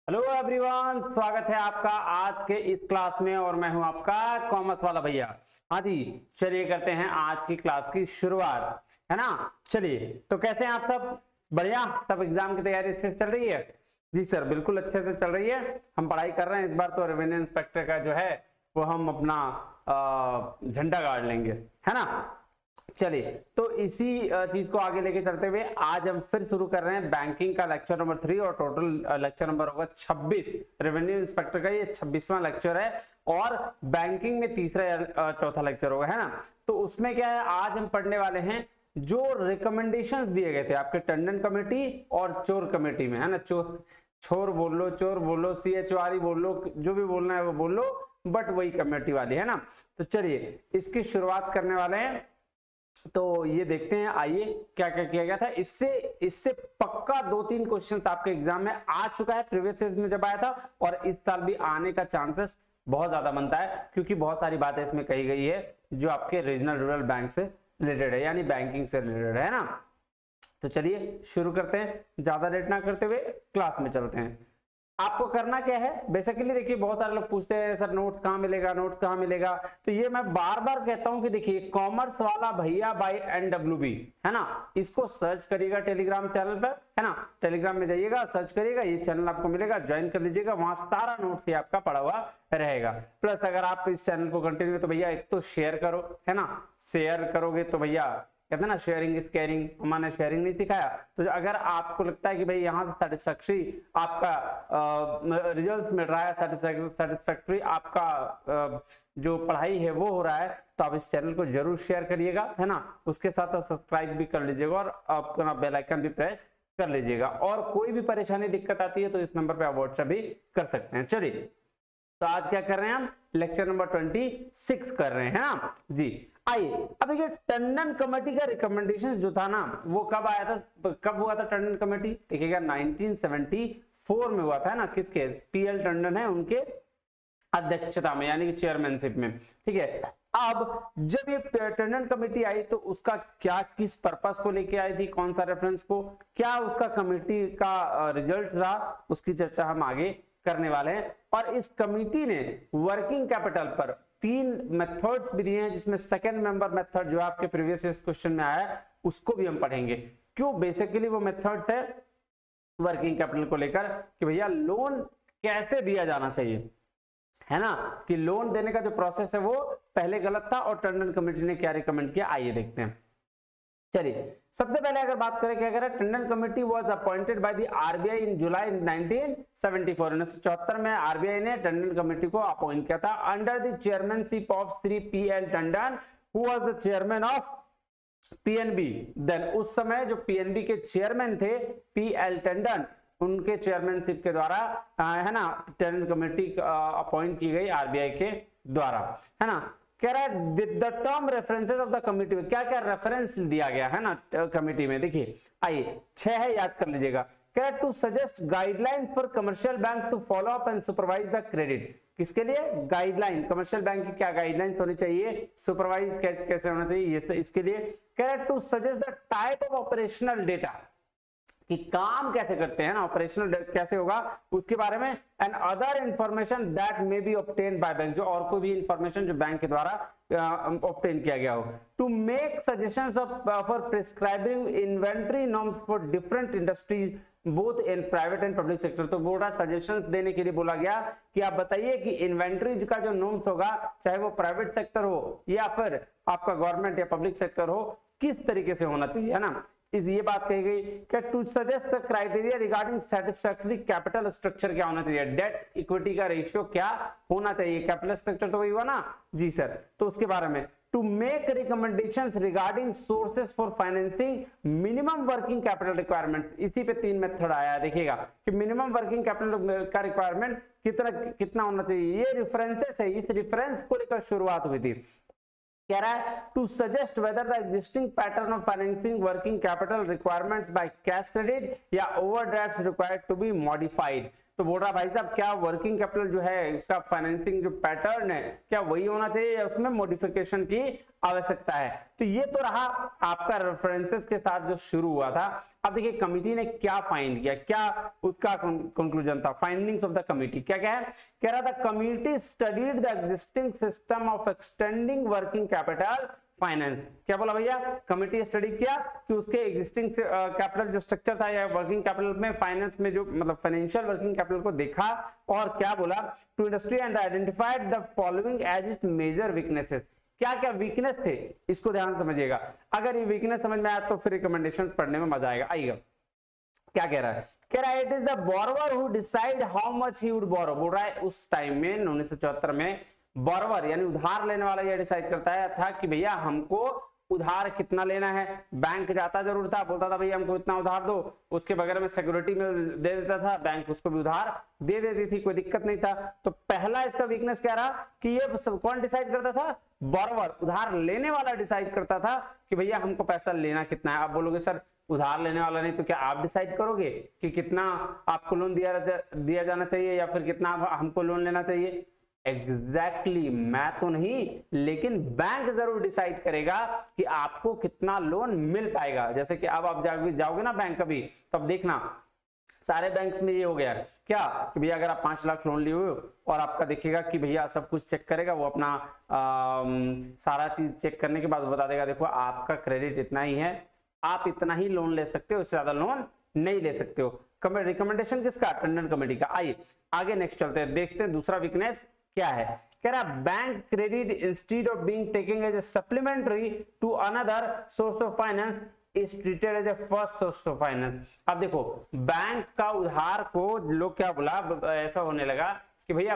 Hello everyone, स्वागत है आपका आज के इस क्लास में और मैं हूं आपका कॉमर्स वाला भैया। हाँ जी, चलिए करते हैं आज की क्लास की शुरुआत, है ना। चलिए, तो कैसे हैं आप सब? बढ़िया, सब एग्जाम की तैयारी अच्छे से चल रही है? जी सर, बिल्कुल अच्छे से चल रही है। हम पढ़ाई कर रहे हैं। इस बार तो रेवेन्यू इंस्पेक्टर का जो है वो हम अपना झंडा गाड़ लेंगे, है ना। चलिए, तो इसी चीज को आगे लेके चलते हुए आज हम फिर शुरू कर रहे हैं बैंकिंग का लेक्चर नंबर 3 और टोटल लेक्चर नंबर होगा 26। रेवेन्यू इंस्पेक्टर का ये 26वां लेक्चर है और बैंकिंग में तीसरा या चौथा लेक्चर होगा, है ना। तो उसमें क्या है, आज हम पढ़ने वाले हैं जो रिकमेंडेशंस दिए गए थे आपके टंडन कमेटी और चोर कमेटी में, है ना। चोर बोल लो, चोर बोल लो, CHORE बोल लो, जो भी बोलना है वो बोल लो, बट वही कमेटी वाली, है ना। तो चलिए इसकी शुरुआत करने वाले हैं। तो ये देखते हैं, आइए क्या क्या किया गया था। इससे पक्का 2-3 क्वेश्चंस आपके एग्जाम में आ चुका है, प्रीवियस ईयर में जब आया था, और इस साल भी आने का चांसेस बहुत ज्यादा बनता है क्योंकि बहुत सारी बातें इसमें कही गई है जो आपके रीजनल रूरल बैंक से रिलेटेड है, यानी बैंकिंग से रिलेटेड है ना। तो चलिए शुरू करते हैं, ज्यादा लेट ना करते हुए क्लास में चलते हैं। आपको करना क्या है, बेसिकली देखिए, बहुत सारे लोग पूछते हैं सर नोट्स कहाँ मिलेगा, नोट्स कहाँ मिलेगा। तो ये मैं बार बार कहता हूं कि देखिए, कॉमर्स वाला भैया बाय NWB, है ना, इसको सर्च करिएगा टेलीग्राम चैनल पर, है ना। टेलीग्राम में जाइएगा, सर्च करिएगा, ये चैनल आपको मिलेगा, ज्वाइन कर लीजिएगा, वहां सारा नोट्स ही आपका पड़ा हुआ रहेगा। प्लस अगर आप इस चैनल को कंटिन्यू, तो भैया एक तो शेयर करो, है ना। शेयर करोगे तो भैया कहते हैं ना, शेयरिंग इज केयरिंग, मैंने शेयरिंग नहीं सिखाया। तो अगर आपको लगता है कि भाई यहाँ से सेटिस्फैक्ट्री आपका रिजल्ट मिल रहा है, सेटिस्फैक्ट्री आपका जो पढ़ाई है वो हो रहा है, तो आप इस चैनल को जरूर शेयर करिएगा, है ना। उसके साथ सब्सक्राइब भी कर लीजिएगा और अपना बेल आइकन भी प्रेस कर लीजिएगा। और कोई भी परेशानी दिक्कत आती है तो इस नंबर पे आप व्हाट्सएप भी कर सकते हैं। चलिए, तो आज क्या कर रहे हैं हम, लेक्चर नंबर 26 कर रहे हैं ना जी। आइए, अब देखिए, टंडन कमेटी का रिकमेंडेशन जो था ना, वो कब आया था, कब हुआ था टंडन कमेटी? देखिएगा 1974 में हुआ था, है ना। किसके? PL टंडन है, उनके अध्यक्षता में, यानी कि चेयरमैनशिप में, ठीक है। अब जब ये टंडन कमेटी आई तो उसका क्या, किस पर्पस को लेके आई थी, कौन सा रेफरेंस को, क्या उसका कमेटी का रिजल्ट रहा, उसकी चर्चा हम आगे करने वाले हैं। और इस कमेटी ने वर्किंग कैपिटल पर 3 मेथड्स भी दिए हैं, जिसमें सेकंड मेंबर मेथड जो आपके प्रीवियस क्वेश्चन में आया है उसको भी हम पढ़ेंगे। क्यों? बेसिकली वो मेथड्स है वर्किंग कैपिटल को लेकर कि भैया लोन कैसे दिया जाना चाहिए, है ना, कि लोन देने का जो प्रोसेस है वो पहले गलत था और टंडन कमेटी ने क्या रिकमेंड किया, आइए देखते हैं। चलिए, सबसे पहले अगर बात करें, क्या करें, Tandon committee was appointed by the RBI इन जुलाई 1974। 1974 में RBI ने टंडन कमेटी को अपॉइंट किया था under the chairmanship of Shri PL Tandon, who was the chairman of PNB। Then उस समय जो PNB के चेयरमैन थे PL टंडन, उनके चेयरमैनशिप के द्वारा, है ना, टंडन कमेटी अपॉइंट की गई RBI के द्वारा, है ना। कह रहा है the term references of the committee में क्या क्या रेफरेंस दिया गया है ना कमिटी में, देखिए आइए 6 है, याद कर लीजिएगा। कह रहा है to suggest guideline for commercial bank to follow up and supervise the credit. किसके लिए? गाइडलाइन, कमर्शियल बैंक की क्या गाइडलाइंस होनी चाहिए, सुपरवाइज कैसे होना चाहिए, ये इसके लिए। कह रहा है to suggest the type of operational data, कि काम कैसे करते हैं ना, ऑपरेशनल कैसे होगा उसके बारे में। And other information that may be obtained by bank, जो और कोई भी इंफॉर्मेशन जो बैंक के द्वारा ऑब्टेन किया गया हो। To make suggestions for prescribing inventory norms for different industries both in private and public sector. तो बोल रहा सजेशंस देने के लिए बोला गया कि आप बताइए कि इन्वेंटरी का जो नॉर्म्स होगा, चाहे वो प्राइवेट सेक्टर हो या फिर आपका गवर्नमेंट या पब्लिक सेक्टर हो, किस तरीके से होना चाहिए, है ना। ये बात कही गई कि to suggest the criteria regarding satisfactory capital structure क्या होना चाहिए, डेट इक्विटी का रेशियो क्या होना चाहिए, कैपिटल स्ट्रक्चर तो वही हुआ ना जी सर। तो उसके बारे में to make recommendations regarding sources for financing minimum working capital requirements. इसी पे 3 मेथड आया, देखिएगा कि मिनिमम वर्किंग कैपिटल का रिक्वायरमेंट कितना होना चाहिए। ये रेफरेंसेस है, इस रेफरेंस को लेकर शुरुआत हुई थी। कह रहा है to suggest whether the existing pattern of financing working capital requirements by cash credit या overdrafts required to be modified. तो बोल रहा भाई साहब क्या वर्किंग कैपिटल जो है इसका फाइनेंसिंग जो पैटर्न है क्या वही होना चाहिए या उसमें मॉडिफिकेशन की आवश्यकता है। तो ये तो रहा आपका रेफरेंसेस के साथ जो शुरू हुआ था। अब देखिए कमिटी ने क्या फाइंड किया, क्या उसका कंक्लूजन था, फाइंडिंग्स ऑफ द कमिटी क्या क्या है। कह रहा था committee studied the existing system of extending working capital finance. क्या बोला भैया, कमिटी स्टडी किया कि उसके एग्जिस्टिंग कैपिटल जो स्ट्रक्चर था या वर्किंग कैपिटल में फाइनेंस में जो मतलब फाइनेंशियल वर्किंग कैपिटल को देखा और क्या बोला, to industry and identified the following as it major weaknesses. क्या क्या वीकनेस थे इसको ध्यान से समझिएगा। अगर ये वीकनेस समझ में आया तो फिर रिकमेंडेशंस पढ़ने में मजा आएगा। क्या कह रहा है, कह रहा है it is the borrower who decide how much he would borrow. बोल रहा है उस टाइम में 1974 में बोरोवर यानी उधार लेने वाला यह डिसाइड करता है था कि भैया हमको उधार कितना लेना है। बैंक जाता जरूर था, बोलता था भैया हमको इतना उधार दो, उसके बगैर में सिक्योरिटी में दे देता था, बैंक उसको भी उधार दे देती थी, कोई दिक्कत नहीं था। तो पहला इसका वीकनेस क्या रहा कि ये कौन डिसाइड करता था, बोरोवर उधार लेने वाला डिसाइड करता था कि भैया हमको पैसा लेना कितना है। आप बोलोगे सर उधार लेने वाला नहीं तो क्या आप डिसाइड करोगे कि कितना आपको लोन दिया जाना चाहिए या फिर कितना हमको लोन लेना चाहिए। एग्जैक्टली मैं तो नहीं, लेकिन बैंक जरूर डिसाइड करेगा कि आपको कितना लोन मिल पाएगा। जैसे कि अब आप जाओगे ना बैंक कभी, तब देखना सारे बैंक्स में ये हो गया क्या कि भैया अगर आप 5 लाख लोन लिए हुए और आपका देखिएगा कि भैया सब कुछ चेक करेगा, वो अपना सारा चीज चेक करने के बाद बता देगा देखो आपका क्रेडिट इतना ही है, आप इतना ही लोन ले सकते हो, उससे ज्यादा लोन नहीं ले सकते हो। रिकमेंडेशन किसका, टंडन कमेटी का। आइए आगे नेक्स्ट चलते हैं, देखते हैं दूसरा वीकनेस क्या है। कह रहा bank credit instead of being taken as a supplementary to another source of finance is treated as a first source of finance. अब देखो बैंक का उधार को लोग क्या बोला, ऐसा होने लगा कि भैया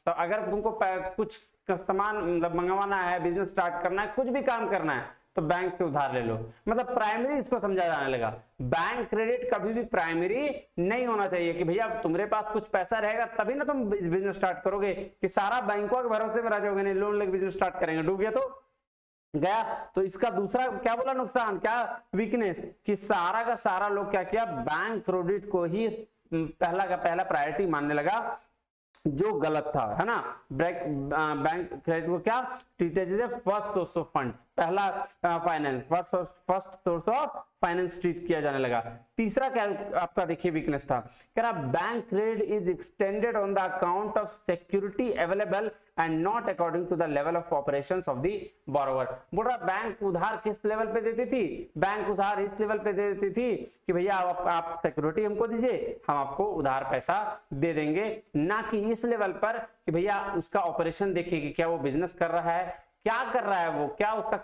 अगर तुमको कुछ सामान मतलब मंगवाना है, बिजनेस स्टार्ट करना है, कुछ भी काम करना है तो बैंक से उधार ले लो। मतलब प्राइमरी इसको समझा जाने लगा। बैंक क्रेडिट कभी भी प्राइमरी नहीं होना चाहिए कि भैया तुम्हारे पास कुछ पैसा रहेगा तभी ना तुम बिजनेस स्टार्ट करोगे, कि सारा बैंकों के भरोसे में रह जाओगे, नहीं लोन लेकर बिजनेस स्टार्ट करेंगे, डूब गया तो गया। तो इसका दूसरा क्या बोला नुकसान, क्या वीकनेस, कि सारा का सारा लोग क्या किया, बैंक क्रेडिट को ही पहला का पहला प्रायोरिटी मानने लगा, जो गलत था, है ना। बैंक क्रेडिट को क्या treated as first source of funds, पहला finance, first source of finance treat किया जाने लगा। तीसरा क्या आपका देखिए वीकनेस था, कह रहा bank credit is extended on the account of security available and not according to the level of operations of the borrower. बोल रहा बैंक उधार किस लेवल पे देती थी, बैंक उधार इस लेवल पे दे देती थी कि भैया आप सिक्योरिटी हमको दीजिए, हम आपको उधार पैसा दे देंगे, ना कि इस लेवल पर कि भैया उसका ऑपरेशन देखिए कि क्या वो बिजनेस कर रहा है, क्या कर रहा है वो, क्या उसका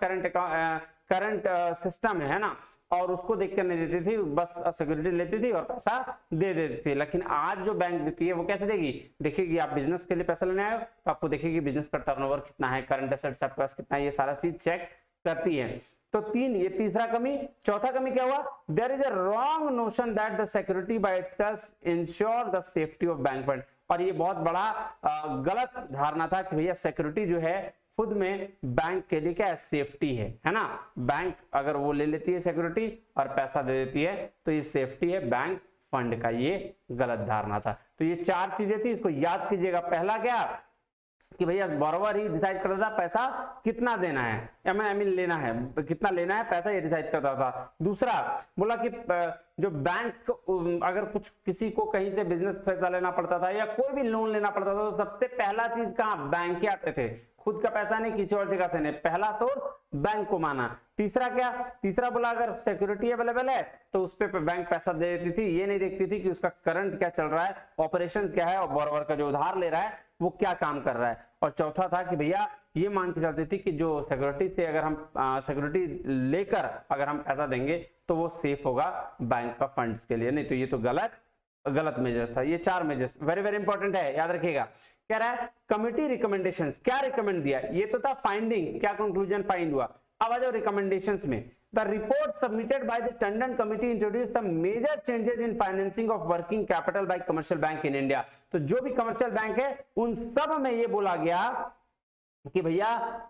करंट सिस्टम है ना, और उसको देख कर नहीं देती थी, बस सिक्योरिटी लेती थी और पैसा दे देती थी। लेकिन आज जो बैंक देती है वो कैसे देगी, देखेगी आप बिजनेस के लिए पैसा लेने आए हो तो आपको देखेगी बिजनेस का टर्नओवर कितना है, करंट एसेट्स आपके पास कितना है, ये सारा चीज चेक करती है। तो ये तीसरा कमी। चौथा कमी क्या हुआ, there is a wrong notion that the security by itself insure the safety of bank fund. और ये बहुत बड़ा गलत धारणा था कि भैया सिक्योरिटी जो है खुद में बैंक के लिए क्या सेफ्टी है ना। बैंक अगर वो ले लेती है सिक्योरिटी और पैसा दे देती है तो ये सेफ्टी है बैंक फंड का, ये गलत धारणा था। तो ये 4 चीजें थी, इसको याद कीजिएगा। पहला क्या कि भैया बोरोवर ही डिसाइड करता था पैसा कितना देना है, आई मीन लेना है, कितना लेना है पैसा ये डिसाइड करता था। दूसरा बोला कि जो बैंक अगर कुछ किसी को कहीं से बिजनेस पैसा लेना पड़ता था या कोई भी लोन लेना पड़ता था तो सबसे पहला चीज कहाँ, बैंक ही आते थे, खुद का पैसा नहीं, किसी और जगह से नहीं, पहला सोर्स बैंक को माना। तीसरा क्या, तीसरा बोला अगर सिक्योरिटी अवेलेबल है तो उस पे बैंक पैसा दे देती थी, ये नहीं देखती थी कि उसका करंट क्या चल रहा है, ऑपरेशंस क्या है, और बोरोवर का जो उधार ले रहा है वो क्या काम कर रहा है। और चौथा था कि भैया ये मान के चलती थी कि जो सिक्योरिटी से अगर हम सिक्योरिटी लेकर अगर हम पैसा देंगे तो वो सेफ होगा बैंक का फंड्स के लिए, नहीं तो ये तो गलत मेजर्स था। ये 4 मेजर्स वेरी वेरी इंपॉर्टेंट है, याद रखिएगा। कह रहा है कमिटी रिकमेंडेशंस, क्या रिकमेंड दिया, ये तो था फाइंडिंग्स, क्या कंक्लूजन फाइंड हुआ। अब आ जाओ रिकमेंडेशंस में। The report submitted by the Tandon committee introduce the major changes in financing of working capital by commercial bank in India. तो जो भी कमर्शियल बैंक है उन सब में ये बोला गया कि भैया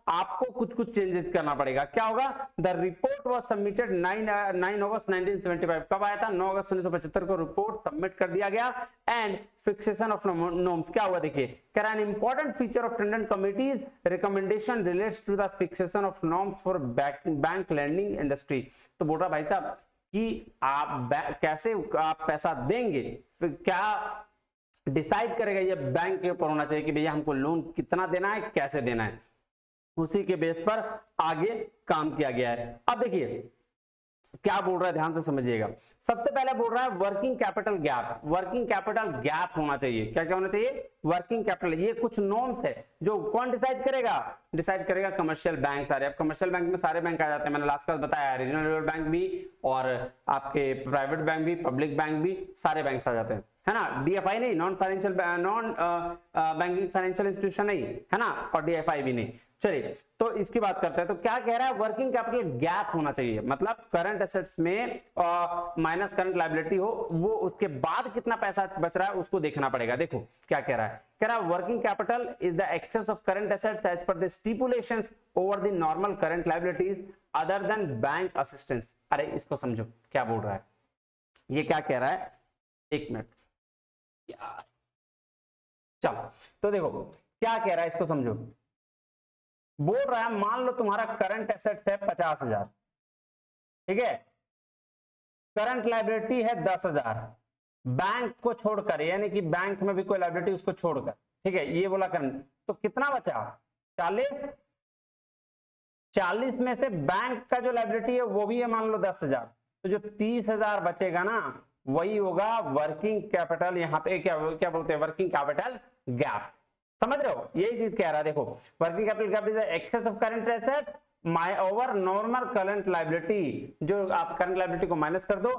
आपको कुछ कुछ चेंजेस करना पड़ेगा। क्या होगा? द रिपोर्ट वाज सबमिटेड 9 अगस्त 1975। कब आया था? 9 अगस्त 1975 को रिपोर्ट सबमिट कर दिया गया। एंड फिक्सेशन ऑफ नॉर्म्स क्या हुआ? देखिए, कह रहा है an important feature of Tandon committee's recommendation relates to the fixation of norms for bank landing industry. तो बोल रहा भाई साहब कि आप कैसे आप पैसा देंगे, फिर क्या डिसाइड करेगा? ये बैंक के ऊपर होना चाहिए कि भैया हमको लोन कितना देना है, कैसे देना है, उसी के बेस पर आगे काम किया गया है। अब देखिए क्या बोल रहा है, ध्यान से समझिएगा। सबसे पहले बोल रहा है working capital gap. Working capital gap होना चाहिए। क्या क्या होना चाहिए? Working capital. ये कुछ नॉर्म्स है जो कौन डिसाइड करेगा? डिसाइड करेगा कमर्शियल बैंक सारे। अब कमर्शियल बैंक में सारे बैंक आ जाते हैं, मैंने लास्ट क्लास बताया, रीजनल बैंक भी और आपके प्राइवेट बैंक भी, पब्लिक बैंक भी, सारे बैंक आ जाते हैं, है ना। डीएफआई नहीं, नॉन बैंकिंग फाइनेंशियल इंस्टीट्यूशन नहीं, है ना, और डीएफआई भी नहीं। चलिए तो इसकी बात करते हैं। तो क्या कह रहा है? वर्किंग कैपिटल गैप होना चाहिए, मतलब करंट एसेट्स में माइनस करंट लायबिलिटी हो, वो उसके बाद कितना पैसा बच रहा है उसको देखना पड़ेगा। देखो क्या कह रहा है, कह रहा है working capital is the excess of current assets as per the stipulations over the normal current liabilities other than bank assistance. अरे इसको समझो क्या बोल रहा है, ये क्या कह रहा है, एक मिनट, चलो तो देखो क्या कह रहा है, इसको समझो। बोल रहा है मान लो तुम्हारा करंट एसेट्स है 50,000, ठीक है, करंट लायबिलिटी है 10,000, बैंक को छोड़कर, यानी कि बैंक में भी कोई लायबिलिटी उसको छोड़कर, ठीक है, ये बोला करंट। तो कितना बचा? 40। 40 में से बैंक का जो लायबिलिटी है वो भी है मान लो 10,000, तो जो 30,000 बचेगा ना वही होगा वर्किंग कैपिटल। यहाँ पे क्या क्या बोलते हैं? Working capital gap. समझ रहे हो? यही चीज कह रहा है। देखो working capital gap is excess of current assets over normal current liability, जो आप करंट लायबिलिटी को माइनस कर दो,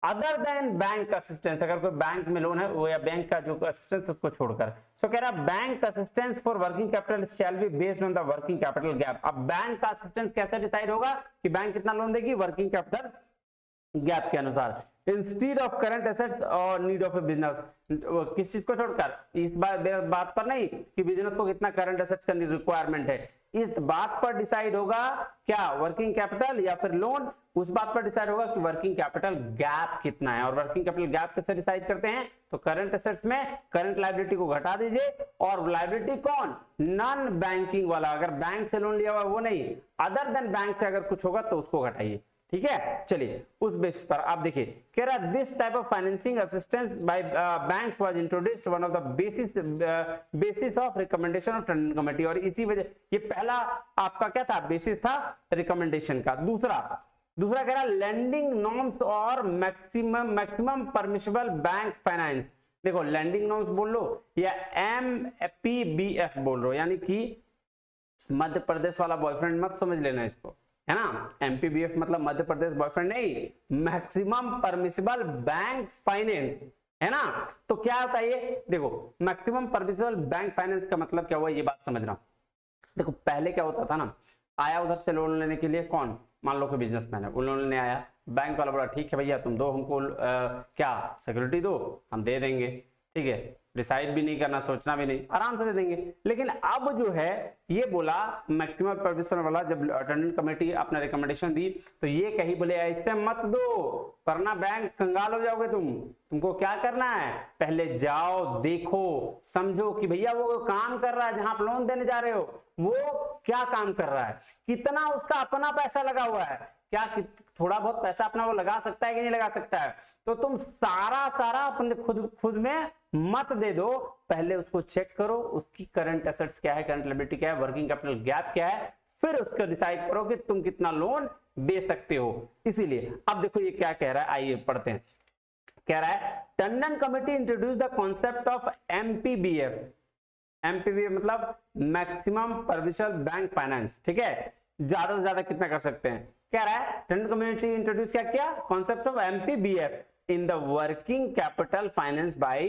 अदर देन बैंक असिस्टेंस, अगर कोई बैंक में लोन है वो या बैंक का जो असिस्टेंस उसको छोड़कर। सो कह रहा है bank assistance for working capital shall be based on the working capital gap. अब बैंक का असिस्टेंस कैसे डिसाइड होगा कि बैंक कितना लोन देगी? वर्किंग कैपिटल गैप के अनुसार। इंस्टीड ऑफ करंट एसेट्स और नीड ऑफ ए बिजनेस, किस चीज को छोड़कर? इस बात पर नहीं कि बिजनेस को कितना करंट एसेट्स का रिक्वायरमेंट है, इस बात पर डिसाइड होगा क्या? वर्किंग कैपिटल या फिर लोन, उस बात पर डिसाइड होगा कि वर्किंग कैपिटल गैप कितना है। और वर्किंग कैपिटल गैप कैसे डिसाइड करते हैं? तो करंट एसेट्स में करंट लायबिलिटी को घटा दीजिए, और लायबिलिटी कौन? नॉन बैंकिंग वाला, अगर बैंक से लोन लिया हुआ वो नहीं, अदर देन बैंक से अगर कुछ होगा तो उसको घटाइए, ठीक है। चलिए उस बेसिस पर आप देखिए, कह रहा this type of financing assistance bye banks was introduced one of the basis of recommendation of Tandon committee. और इसी वजह, ये पहला आपका क्या था? बेसिस था रिकमेंडेशन का। दूसरा कह रहा लैंडिंग नॉर्म्स और मैक्सिमम परमिसिबल बैंक फाइनेंस। देखो लैंडिंग नॉर्म्स बोल लो या MPBF बोल लो, यानी कि मध्य प्रदेश वाला बॉयफ्रेंड मत समझ लेना इसको, है ना। MPBF मतलब मध्य प्रदेश बॉयफ्रेंड नहीं, मैक्सिमम परमिसिबल बैंक फाइनेंस, है ना। तो क्या होता है ये? देखो मैक्सिमम परमिसिबल बैंक फाइनेंस का मतलब क्या हुआ, ये बात समझना। देखो पहले क्या होता था ना, आया उधर से लोन लेने के लिए कौन? मान लो कोई बिजनेसमैन है, वो लोन लेने आया, बैंक वाला बोला ठीक है भैया तुम दो हमको क्या सिक्योरिटी दो, हम दे देंगे, ठीक है, डिसाइड भी नहीं करना, सोचना भी नहीं, आराम से दे देंगे। लेकिन अब जो है ये बोला मैक्सिमम परमिशन वाला, जब टंडन कमेटी अपना रिकमेंडेशन दी तो ये कही बोले ऐसे मत दो, वरना बैंक कंगाल हो जाओगे तुमको क्या करना है? पहले जाओ देखो समझो कि भैया वो काम कर रहा है, जहां आप लोन देने जा रहे हो वो क्या काम कर रहा है, कितना उसका अपना पैसा लगा हुआ है, क्या थोड़ा बहुत पैसा अपना वो लगा सकता है कि नहीं लगा सकता है। तो तुम सारा अपने खुद में मत दे दो, पहले उसको चेक करो, उसकी करंट एसेट्स क्या है, करंट लायबिलिटी क्या है, वर्किंग कैपिटल गैप क्या है, फिर उसको डिसाइड करो कि तुम कितना लोन दे सकते हो। इसीलिए अब देखो ये क्या कह रहा है, आइए पढ़ते हैं। कह रहा है Tandon committee introduce the concept of MPBF। MPBF मतलब मैक्सिमम परमिसिबल बैंक फाइनेंस, ठीक है, ज्यादा से ज्यादा कितना कर सकते हैं। कह रहा है टंडन कमेटी इंट्रोड्यूस क्या किया? Concept of MPBF in the working capital finance by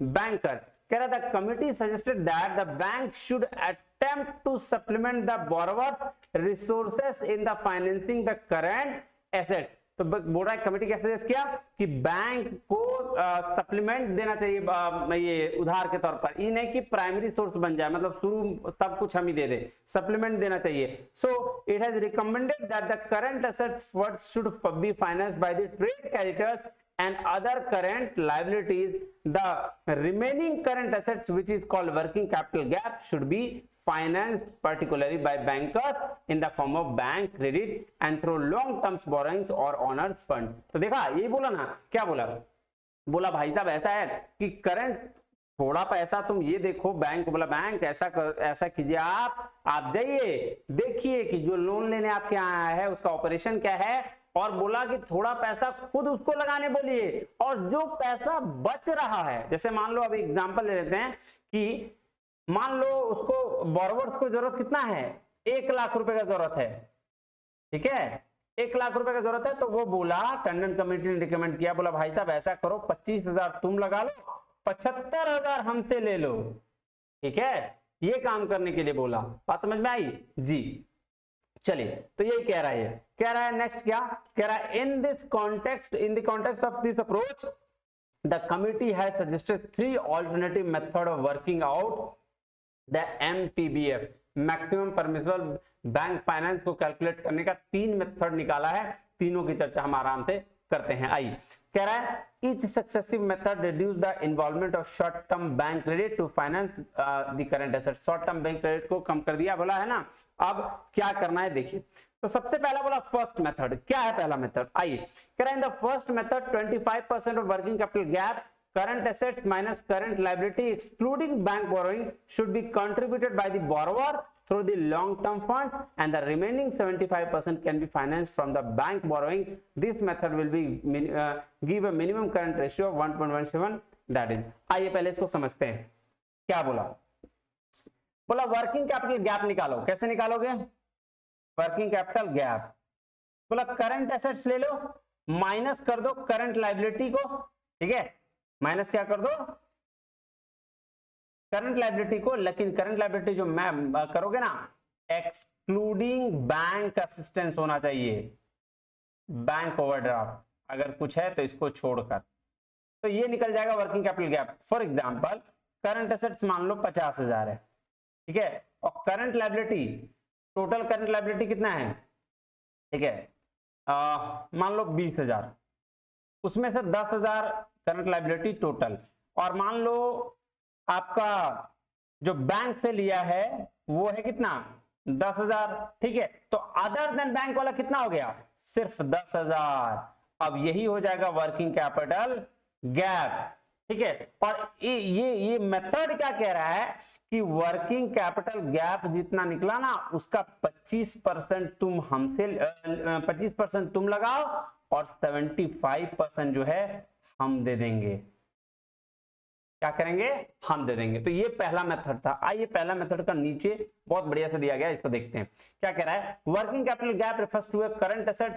banker। कह रहा था committee suggested that the bank should attempt to supplement the borrower's resources in the financing the current assets। तो बोल रहा है कमेटी क्या सजेस्ट किया कि बैंक को सप्लीमेंट देना चाहिए ये उधार के तौर पर, ये नहीं कि प्राइमरी सोर्स बन जाए, मतलब शुरू सब कुछ हम ही दे दे, सप्लीमेंट देना चाहिए। So it has recommended that the current assets what should be financed by the trade creditors and other current liabilities. The remaining current assets, which is called working capital gap, should be financed particularly by bankers in the form of bank credit and through long term borrowings or owners fund. तो देखा ये बोला ना, क्या बोला, बोला भाई साहब ऐसा है कि करंट थोड़ा पैसा तुम ये देखो, बैंक बोला बैंक ऐसा कीजिए, आप जाइए देखिए कि जो लोन लेने आपके यहाँ आया है उसका ऑपरेशन क्या है, और बोला कि थोड़ा पैसा खुद उसको लगाने बोलिए, और जो पैसा बच रहा है, जैसे मान लो अभी एग्जांपल ले लेते हैं कि मान लो उसको बोरोवर्स को जरूरत कितना है, 1 लाख रुपए का जरूरत है, ठीक है 1 लाख रुपए का जरूरत है, तो वो बोला टंडन कमेटी ने रिकमेंड किया, बोला भाई साहब ऐसा करो 25,000 तुम लगा लो, 75,000 हमसे ले लो, ठीक है, ये काम करने के लिए बोला। बात समझ में आई जी? चलिए तो यही कह रहा है नेक्स्ट क्या कह रहा है, in the context of this approach the committee has suggested 3 alternative method of working out the MPBF, maximum permissible bank finance को कैलकुलेट करने का 3 मेथड निकाला है, तीनों की चर्चा हम आराम से करते हैं। आई कह रहा है each successive method reduce the involvement of short term bank credit to finance the current assets, short term bank credit को कम कर दिया बोला है ना। अब क्या करना है देखिए, तो सबसे पहला बोला फर्स्ट मेथड, क्या है पहला मेथड, आइए कह रहा है in the first method 25% of working capital gap current assets minus current liability excluding bank borrowing should be contributed by the borrower through the long term funds and the remaining 75% can be financed from the bank borrowings. This method will be give a minimum current ratio of 1.17, that is। आइए पहले इसको समझते हैं, क्या बोला, बोला working capital gap निकालो, कैसे निकालोगे वर्किंग कैपिटल गैप, बोला करंट एसेट्स ले लो माइनस कर दो करंट लाइबिलिटी को, ठीक है, माइनस क्या कर दो करंट लाइबिलिटी को, लेकिन करंट लाइबिलिटी जो मैं करोगे ना एक्सक्लूडिंग बैंक असिस्टेंस होना चाहिए, बैंक ओवरड्राफ्ट अगर कुछ है तो इसको छोड़कर, तो ये निकल जाएगा working capital gap. For example current assets मान लो 50,000 है, ठीक है, और current liability total current liability कितना है, ठीक है, मान लो 20,000, उसमें से 10,000 करंट लाइबिलिटी टोटल, और मान लो आपका जो बैंक से लिया है वो है कितना 10,000, ठीक है, तो अदर देन बैंक वाला कितना हो गया सिर्फ 10,000। अब यही हो जाएगा वर्किंग कैपिटल गैप, ठीक है, और ये मेथड क्या कह रहा है कि वर्किंग कैपिटल गैप जितना निकला ना उसका 25% तुम हमसे 25% तुम लगाओ और 75% जो है हम दे देंगे, क्या करेंगे हम दे देंगे। तो ये पहला मेथड था। आइए पहला मेथड का नीचे बहुत बढ़िया से दिया गया, इसको देखते हैं क्या कह रहा है। Working capital gap refers to current assets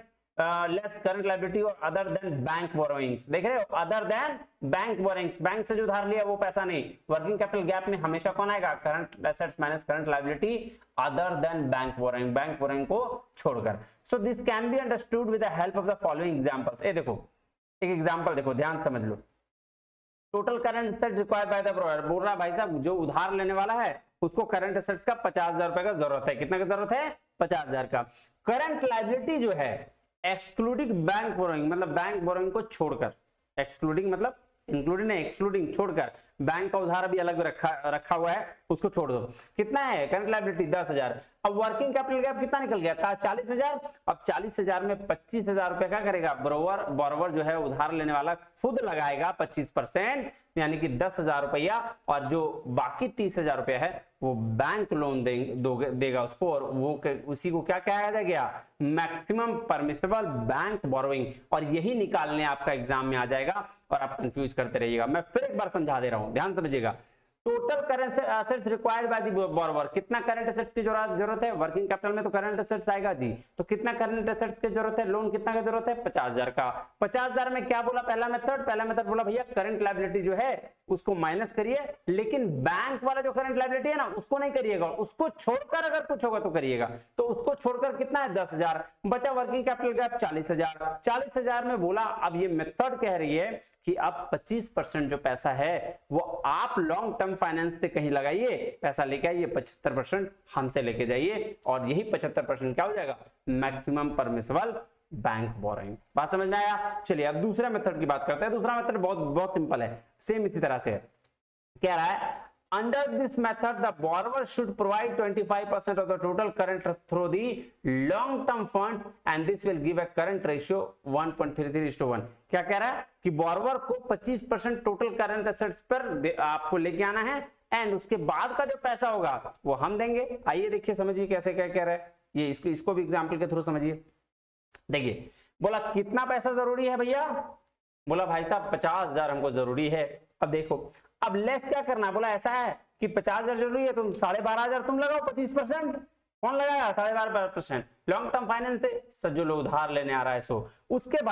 less current liability और अदर देन बैंक बोरोइंग्स। देख रहे हो, other than bank borrowings, bank से जो उधार लिया वो पैसा नहीं। वर्किंग कैपिटल गैप में हमेशा कौन आएगा, current assets minus current liability other than bank borrowing, bank borrowing को छोड़कर। So this can be understood with the help of the following examples. ये देखो एक एग्जांपल देखो, ध्यान समझ लो। Total current asset required by the borrower, बोल रहा भाई साहब जो उधार लेने वाला है उसको करंट एसेट्स का 50,000 रुपए का जरूरत है। कितना का जरूरत है, 50,000 का। करंट लायबिलिटी जो है एक्सक्लूडिंग बैंक बोरोइंग, मतलब बैंक बोरोइंग को छोड़कर, एक्सक्लूडिंग मतलब इंक्लूडिंग नहीं, एक्सक्लूडिंग छोड़कर, बैंक का उधार अभी अलग रखा हुआ है उसको छोड़ दो। कितना है करंट लायबिलिटी 10,000। अब वर्किंग कैपिटल गैप कितना निकल गया था 40,000। अब 40,000 में 25,000 रुपए क्या करेगा बोरोवर जो है उधार लेने वाला खुद लगाएगा 25%, यानी कि 10,000 रुपया, और जो बाकी 30,000 रुपया है वो बैंक लोन देगा उसको, और वो उसी को क्या कहा गया मैक्सिमम परमिसिबल बैंक बोरोइंग। और यही निकालने आपका एग्जाम में आ जाएगा और आप कंफ्यूज करते रहिएगा। मैं फिर एक बार समझा दे रहा हूं, ध्यान समझिएगा। Total current assets required by the borrower, कितना करंट एसेट्स की जरूरत है, वर्किंग कैपिटल में तो करंट एसेट्स आएगा जी, तो कितना करंट एसेट्स की जरूरत है, लोन कितना की जरूरत है, 50,000 का। 50,000 में क्या बोला पहला मेथड बोला भैया करंट लायबिलिटी जो है उसको माइनस करिए, लेकिन बैंक वाला जो करंट लायबिलिटी है ना उसको नहीं करिएगा, उसको छोड़कर अगर कुछ होगा तो करिएगा, तो उसको छोड़कर कितना है 10,000 बचा, वर्किंग कैपिटल गैप 40,000। 40,000 में बोला अब ये मेथड कह रही है कि अब 25% जो पैसा है वो आप लॉन्ग टर्म फाइनेंस से कहीं लगाइए, पैसा लेके आइए, 75% हमसे लेके जाइए, और यही 75% क्या हो जाएगा, मैक्सिमम परमिसिबल बैंक बोरोइंग। बात समझ में आया? चलिए अब दूसरा मेथड की बात करते हैं। दूसरा मेथड बहुत बहुत सिंपल है, सेम इसी तरह से है। कह रहा है under this method the borrower should provide 25% of the total current through the long term fund and this will give a current ratio 1.33:1। क्या कह रहा है कि बोरोवर को 25% टोटल करंट एसेट्स पर आपको लेके आना है, एंड उसके बाद का जो पैसा होगा वो हम देंगे। आइए देखिए समझिए कैसे क्या कह रहा है, ये इसको भी एग्जाम्पल के थ्रू समझिए। देखिए बोला कितना पैसा जरूरी है भैया, बोला भाई साहब 50,000 हमको जरूरी है। अब देखो अब लेस क्या करना है, बोला ऐसा है कि 50,000 जरूरी है, तुम 12,500 तुम लगाओ 25%, कौन लगाया 12.5%, लॉन्ग टर्म फाइनेंस से जो लोग उधार लेने आ रहा है सो। उसके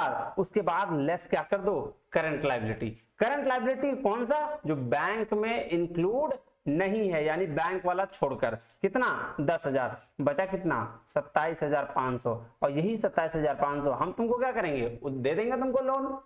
बाद लेस क्या कर दो, करंट लायबिलिटी। करंट लायबिलिटी कौन सा, जो बैंक में इंक्लूड नहीं है, यानी बैंक वाला छोड़कर, कितना 10,000 बचा, कितना 27,500, और यही 27,500 हम तुमको क्या करेंगे, दे देंगे तुमको loan.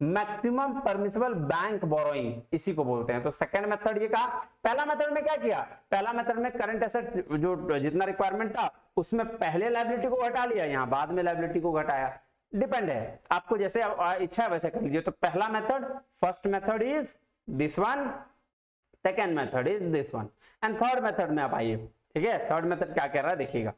Maximum permissible bank borrowing इसी को बोलते हैं। तो सेकंड मेथड ये कहा। पहला मेथड में क्या किया, पहला मेथड में करंट एसेट जो जितना रिक्वायरमेंट था उसमें पहले लायबिलिटी को घटा लिया, यहां बाद में लायबिलिटी को घटाया, डिपेंड है आपको जैसे इच्छा है वैसे कर लीजिए। तो पहला method, first method is this one, second method is this one, and third method में आप आइए। ठीक है, थर्ड मेथड क्या कह रहा है देखिएगा,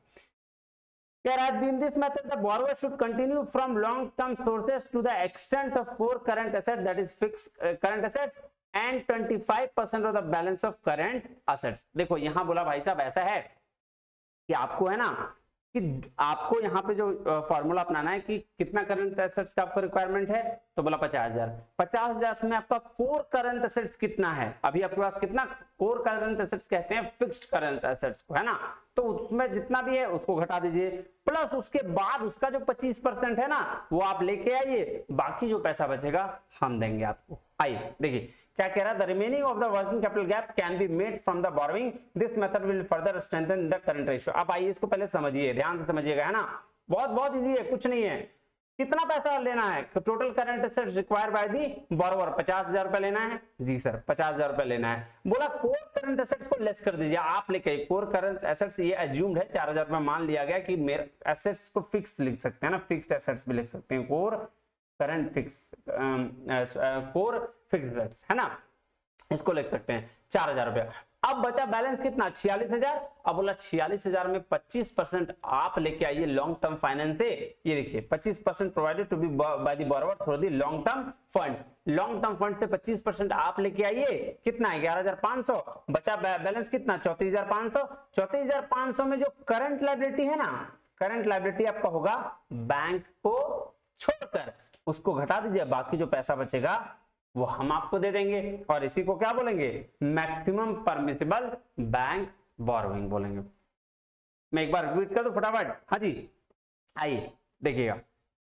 कह रहा है in this method the borrower should continue from long term sources to the extent of core current asset, that is fixed current assets and 25% of the balance of current assets। देखो यहां बोला भाई साहब ऐसा है कि आपको है ना कि आपको यहाँ पे जो फॉर्मूला अपनाना है कि कितना करंट एसेट्स का आपको रिक्वायरमेंट है, तो बोला 50,000। 50,000 में आपका कोर करंट एसेट्स कितना है, अभी आपके पास कितना कोर करंट एसेट्स कहते हैं फिक्स्ड करंट एसेट्स को, है ना, तो उसमें जितना भी है उसको घटा दीजिए, प्लस उसके बाद उसका जो 25% है ना वो आप लेके आइए, बाकी जो पैसा बचेगा हम देंगे आपको। आइए देखिए क्या कह रहा है, the remaining of the working capital gap can be made from the borrowing, this method will further strengthen the current ratio. आप आइए इसको पहले समझिए, ध्यान से समझिएगा, है ना, बहुत बहुत इजी है, कुछ नहीं है। कितना पैसा लेना है, total current assets required by the borrower 50,000 रुपए लेना है जी सर, 50,000 रुपए लेना है। बोला कोर करंट एसेट्स को लेस कर दीजिए, आप लेके कोर करंट एसेट्स ये एज्यूम्ड है 4,000 रुपए मान लिया गया कि मेरे एसेट्स को फिक्स लिख सकते हैं ना, फिक्स्ड एसेट्स भी लिख सकते हैं, core current fix core fixed assets, है ना, इसको लिख सकते हैं 4,000 रुपया। अब बचा बैलेंस कितना 46,000। अब बोला 46,000 में 25% आप लेके आइए लॉन्ग टर्म फाइनेंस से, ये देखिए 25% provided to be by the borrower through the long term funds. Long term fund से 25% आप लेके आइए, कितना है 11,500, बचा बैलेंस कितना 34,500। 34,500 में जो करंट लायबिलिटी है ना, करंट लायबिलिटी आपका होगा बैंक को छोड़कर, उसको घटा दीजिए, बाकी जो पैसा बचेगा वो हम आपको दे देंगे, और इसी को क्या बोलेंगे, मैक्सिमम परमिसिबल बैंक बोरोइंग बोलेंगे। मैं एक बार रिपीट कर दूं फटाफट, हाँ जी आइए देखिएगा।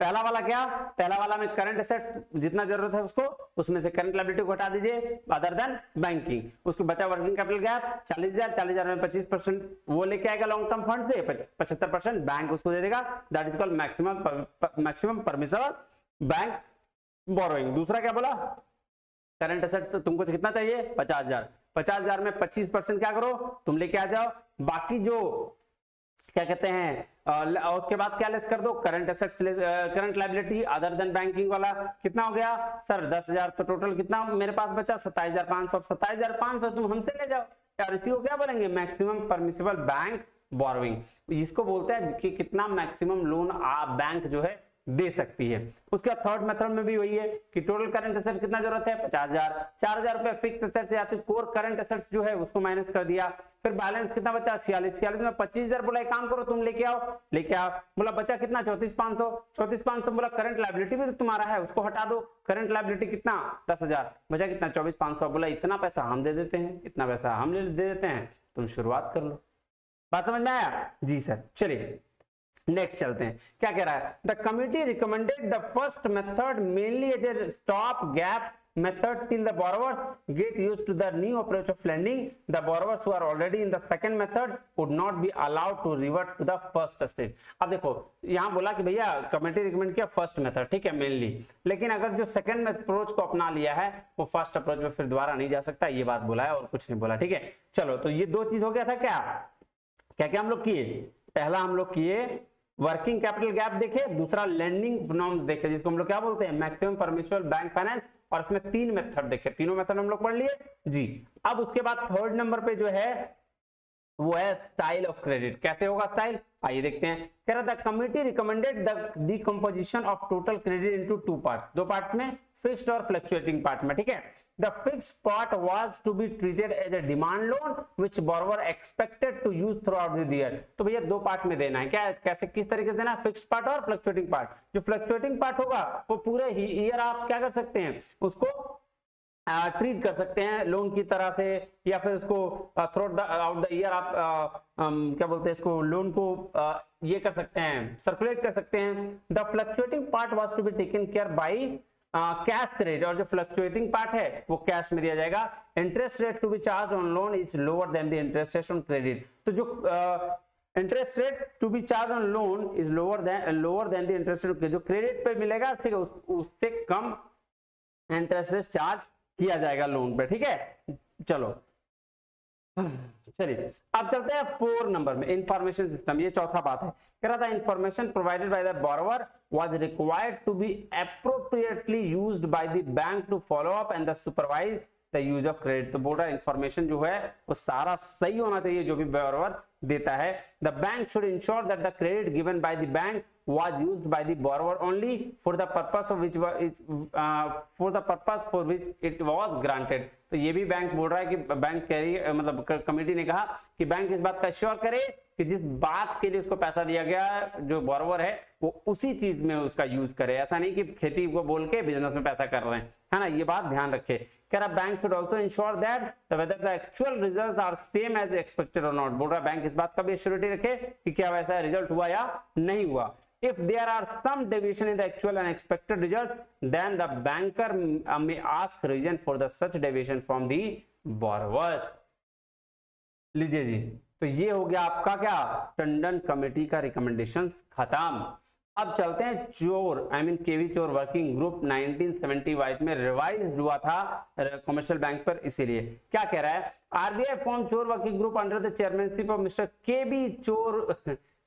पहला वाला क्या, पहला वाला में करंट एसेट्स जितना जरूरत है उसको, उसमें से करंट लायबिलिटी को हटा दीजिए अदर देन बैंकिंग, उसको बचा वर्किंग कैपिटल गैप 40,000। 40,000 में 25% वो लेके आएगा लॉन्ग टर्म फंड से, 75% बैंक उसको दे देगा, that is called maximum permissible bank borrowing. दूसरा क्या बोला, करंट एसेट्स तुमको कितना चाहिए 50,000। 50,000 में 25% क्या करो तुम लेके आ जाओ, बाकी जो क्या कहते हैं उसके बाद क्या लेस कर दो, current assets current liability other then banking वाला कितना हो गया सर 10,000। तो टोटल कितना मेरे पास बचा 27,500। 27,500 तुम हमसे ले जाओ यार, इसी को क्या बोलेंगे मैक्सिमम परमिसिबल बैंक बोरोइंग। इसको बोलते हैं कि कितना मैक्सिमम लोन बैंक जो है दे सकती है। उसके बाद थर्ड मेथड में भी वही है कि टोटल करंट एसेट कितना जरूरत है 50,000, 4,000 रुपए फिक्स एसेट से या तो कोर करंट एसेट्स जो है उसको माइनस कर दिया, फिर बैलेंस कितना बचा 46 में 25,000 बोला एक काम करो तुम लेके आओ बोला बचा कितना 34,500 बोला करंट लायबिलिटी भी तो तुम्हारा है उसको हटा दो, करंट लायबिलिटी कितना 10,000 बचा कितना 24,500 बोला इतना पैसा हम दे देते हैं, इतना पैसा हम दे देते हैं, तुम शुरुआत कर लो। बात समझ में आया जी सर। चलिए नेक्स्ट चलते हैं, क्या कह रहा है, the committee recommended the first method mainly as a stop gap method till the borrowers get used to the new approach of lending. The borrowers who are already in the second method would not be allowed to revert to the first stage. अब देखो यहाँ बोला कि भैया committee recommend किया first method, ठीक है mainly, लेकिन अगर जो सेकंड अप्रोच को अपना लिया है वो फर्स्ट अप्रोच में फिर दोबारा नहीं जा सकता, ये बात बोला है और कुछ नहीं बोला, ठीक है। चलो तो ये दो चीज हो गया था, क्या क्या हम लोग किए, पहला हम लोग किए वर्किंग कैपिटल गैप देखे, दूसरा लैंडिंग नॉर्म्स देखे जिसको हम लोग क्या बोलते हैं मैक्सिमम परमिसिबल बैंक फाइनेंस, और इसमें 3 मेथड देखे, तीनों मेथड हम लोग पढ़ लिए जी। अब उसके बाद थर्ड नंबर पे जो है वो है स्टाइल ऑफ क्रेडिट, कैसे होगा स्टाइल आइए देखते हैं। कह रहा था committee recommended the decomposition of total credit into 2 parts, 2 parts में फिक्स्ड और फ्लक्चुएटिंग पार्ट में, ठीक है। The fixed part was to be treated as a demand loan which borrower expected to use throughout the year. तो भैया 2 part में देना है, क्या कैसे किस तरीके से देना है, फिक्स्ड पार्ट और फ्लक्चुएटिंग पार्ट। जो फ्लक्चुएटिंग पार्ट होगा वो पूरे ईयर आप क्या कर सकते हैं उसको ट्रीट कर सकते हैं लोन की तरह से, या फिर उसको थ्रू आउट द ईयर आप क्या बोलते हैं इसको लोन को ये कर सकते हैं सर्कुलेट कर सकते हैं। The fluctuating part was to be taken care by cash credit, और जो फ्लक्चुएटिंग पार्ट है वो कैश में दिया जाएगा। Interest rate to be charge on loan is lower than the interest rate on credit, तो जो interest rate to be charge on loan is lower than the interest rate जो credit पे मिलेगा उससे कम इंटरेस्ट रेट चार्ज किया जाएगा loan पे, ठीक है। चलो चलिए अब चलते हैं 4 नंबर में इंफॉर्मेशन सिस्टम, ये चौथा बात है। कह रहा था information provided by the borrower was required to be appropriately used by the bank to follow up and the supervise the use of credit. तो बोल रहा है इंफॉर्मेशन जो है वो सारा सही होना चाहिए जो भी बोरोवर देता है। The bank should ensure that the credit given by the bank was used by the borrower only for the purpose for which it was granted। तो ये भी बैंक बोल रहा है कि बैंक मतलब कमेटी ने कहा कि बैंक इस बात का श्योर करे कि जिस बात के लिए उसको पैसा दिया गया जो बोरोवर है वो उसी चीज में उसका यूज करे, ऐसा नहीं कि खेती को बोल के बिजनेस में पैसा कर रहे हैं, है ना, ये बात ध्यान रखे। कह रहा bank should also insure that whether the actual results are same as expected और नॉट। बोल रहा है बैंक इस बात का भी एश्योरिटी रखे कि क्या वैसा रिजल्ट हुआ या नहीं हुआ। If there are some deviation in the actual and expected results, then the banker may ask reason for the such deviation from the borrowers। लीजिए जी, तो ये हो गया आपका क्या टंडन कमेटी का रिकमेंडेशंस खत्म। अब चलते हैं चोर केवी चोर वर्किंग ग्रुप 1975 में रिवाइज हुआ था कमर्शियल बैंक पर, इसीलिए क्या कह रहा है RBI form Chore working group under the chairmanship of mister K B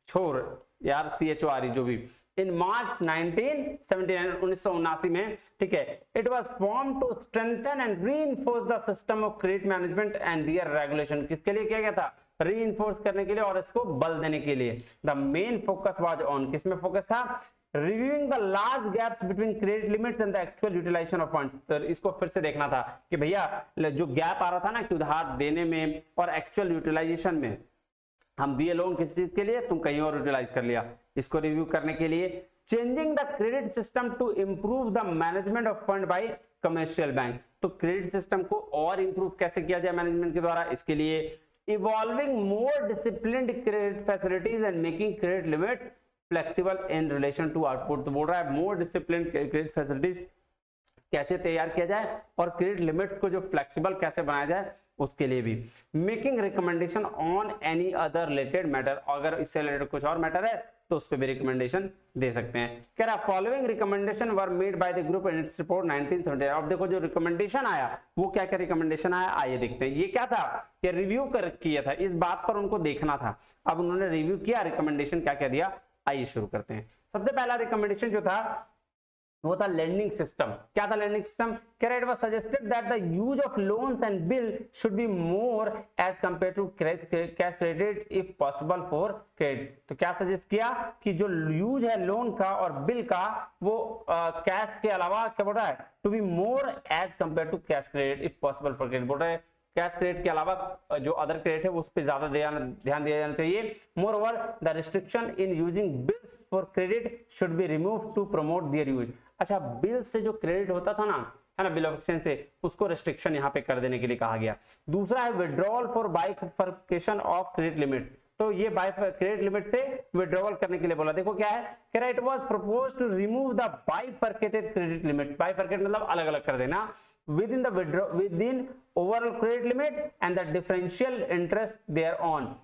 Chore यार CHORE जो भी इन मार्च 1979 में, ठीक है। It was form to strengthen and reinforce the system of credit management and their regulation. किसके लिए किया गया था, रीइंफोर्स करने के लिए और इसको बल देने के लिए। The main focus was on, किसमें फोकस था, reviewing the large gaps between credit limits and the actual utilization of funds. तो इसको फिर से देखना था कि भैया जो गैप आ रहा था ना कि उधार देने में और एक्चुअल यूटिलाइजेशन में, हम दिए लोन किसी चीज के लिए तुम कहीं और यूटिलाइज कर लिया, इसको रिव्यू करने के लिए। Changing the credit system to improve the management of fund by commercial bank. तो क्रेडिट सिस्टम को और इंप्रूव कैसे किया जाए मैनेजमेंट के द्वारा, इसके लिए evolving more disciplined credit facilities and making credit limits flexible in relation to output. तो बोल रहा है मोर डिसिप्लिन्ड क्रेडिट फैसिलिटीज कैसे तैयार किया जाए और क्रेडिट लिमिट्स को जो फ्लेक्सिबल कैसे बनाया जाए उसके लिए भी। Making recommendation on any other related matter, अगर इससे रिलेटेड कुछ और मैटर है तो उस पर भी रिकमेंडेशन दे सकते हैं। कह रहा following recommendation were made by the group in its report 1978। अब देखो जो रिकमेंडेशन आया वो क्या क्या रिकमेंडेशन आया आइए देखते हैं। ये क्या था कि रिव्यू कर किया था, इस बात पर उनको देखना था। अब उन्होंने रिव्यू किया, रिकमेंडेशन क्या क्या दिया आइए शुरू करते हैं। सबसे पहला रिकमेंडेशन जो था वो था lending system। क्या था lending system? It was suggested that the use of loans and bill should be more as compared to cash credit if possible for credit। तो क्या सजेस्ट किया कि जो यूज है लोन का और बिल का वो कैश के अलावा क्या बोल रहा है, to be more as compare to cash credit if possible for credit. बोल रहा है कैश क्रेडिट के अलावा जो अदर क्रेडिट है उस पर ज्यादा ध्यान दिया जाना चाहिए। Moreover the restriction in using bills for credit should be remove to promote their use. अच्छा, बिल से जो क्रेडिट होता था ना, है ना, बिल ऑफ एक्सचेंज से, उसको रेस्ट्रिक्शन यहाँ पे कर देने के लिए कहा गया। दूसरा है withdrawal for bifurcation of credit limits. तो ये क्रेडिट लिमिट से विड्रॉल करने के लिए बोला। देखो क्या है, it was proposed to remove the bifurcated credit limits. Bifurcate मतलब अलग अलग कर देना, within overall credit limit and the differential interest thereon.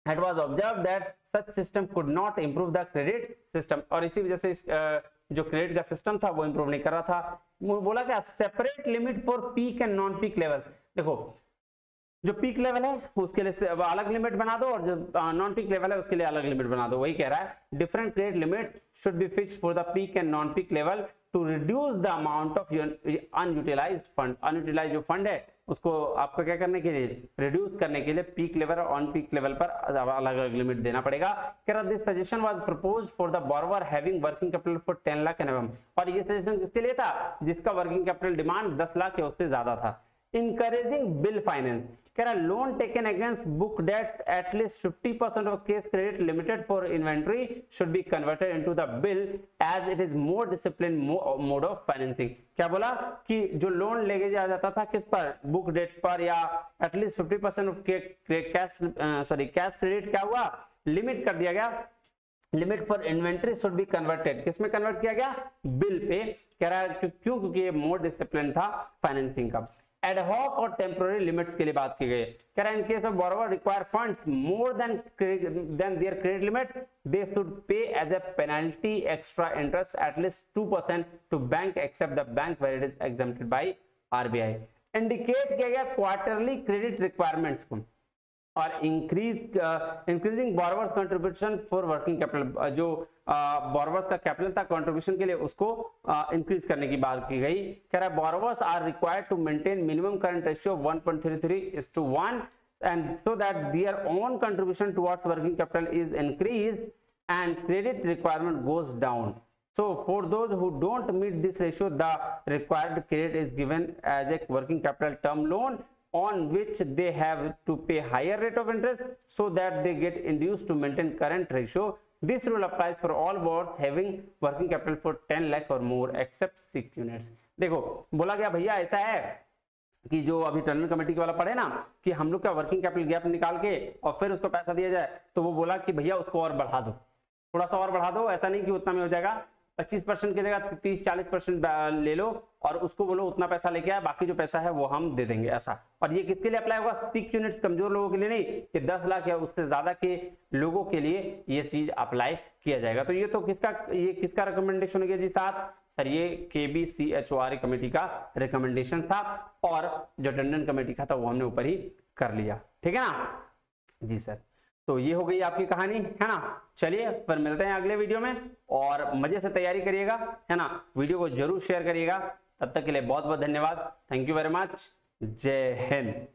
It was observed that such system could not improve the credit system। और इसी वजह से जो क्रेडिट का सिस्टम था वो इंप्रूव नहीं कर रहा था। बोला क्या, separate limit for peak and non peak levels. देखो जो पीक लेवल है उसके लिए अलग लिमिट बना दो और जो नॉन पीक लेवल है उसके लिए अलग लिमिट बना दो। वही कह रहा है, different credit limits should be fixed for the peak and non peak level to reduce the amount of unutilized fund. Unutilized जो फंड है उसको आपको क्या करने के लिए, रिड्यूस करने के लिए पीक लेवल और ऑन पीक लेवल पर अलग अलग लिमिट देना पड़ेगा। This suggestion was proposed for the borrower having working capital for 10 lakh and above. और ये सजेशन किसके लिए था, जिसका वर्किंग कैपिटल डिमांड 10 लाख या उससे ज्यादा था। Encouraging bill finance, loan taken against book debts at least 50% of case credit limited for inventory should be converted into the bill as it is more disciplined mode of financing। क्या बोला कि जो loan लेके जाया जाता था किस पर, बुक डेट पर, या एटलीस्ट 50% ऑफ कैश क्रेडिट क्या हुआ, लिमिट कर दिया गया। Limit for inventory should be converted, किसमें कन्वर्ट किया गया, बिल पे। कह रहा है क्यों, क्योंकि ये मोर डिसिप्लिन था फाइनेंसिंग का। एडहॉक और टेम्पोररी लिमिट्स के लिए बात की गई। कह रहा है in case of borrower require funds more than their credit limits they should pay as a penalty extra interest at least 2% to bank except the bank where it is exempted by RBI. Indicate किया गया quarterly credit requirements को और increasing borrowers contribution for working capital. जो borrowers का capital था contribution के लिए उसको इंक्रीज करने की बात की गई। कह रहा है borrowers are required to maintain minimum current ratio 1.33:1 and so that their own contribution towards working capital is increased and credit requirement goes down. So for those who don't meet this ratio, the required credit is given as a working capital term loan on which they have to pay higher rate of interest so that they get induced to maintain current ratio. This rule applies for all borrowers having working capital for 10 lakh or more except SIC units। देखो बोला गया भैया ऐसा है कि जो अभी Turner committee वाला पढ़े ना कि हम लोग का वर्किंग कैपिटल गैप निकाल के और फिर उसको पैसा दिया जाए, तो वो बोला कि भैया उसको और बढ़ा दो, थोड़ा सा और बढ़ा दो। ऐसा नहीं कि उतना में हो जाएगा, 25% की जगह 30-40% ले लो और उसको बोलो उतना पैसा लेके आए, बाकी जो पैसा है वो हम दे देंगे, ऐसा। और ये किसके लिए अप्लाई होगा, SIC यूनिट्स, कमजोर लोगों के लिए नहीं, कि 10 लाख या उससे ज्यादा के लोगों के लिए ये चीज अप्लाई किया जाएगा। तो ये तो किसका रिकमेंडेशन हो गया जी साथ, सर ये KBCHOR कमेटी का रिकमेंडेशन था और जो टंडन कमेटी का था वो हमने ऊपर ही कर लिया, ठीक है ना जी सर। तो ये हो गई आपकी कहानी, है ना। चलिए फिर मिलते हैं अगले वीडियो में और मजे से तैयारी करिएगा, है ना। वीडियो को जरूर शेयर करिएगा। तब तक के लिए बहुत बहुत धन्यवाद। Thank you very much. जय हिंद।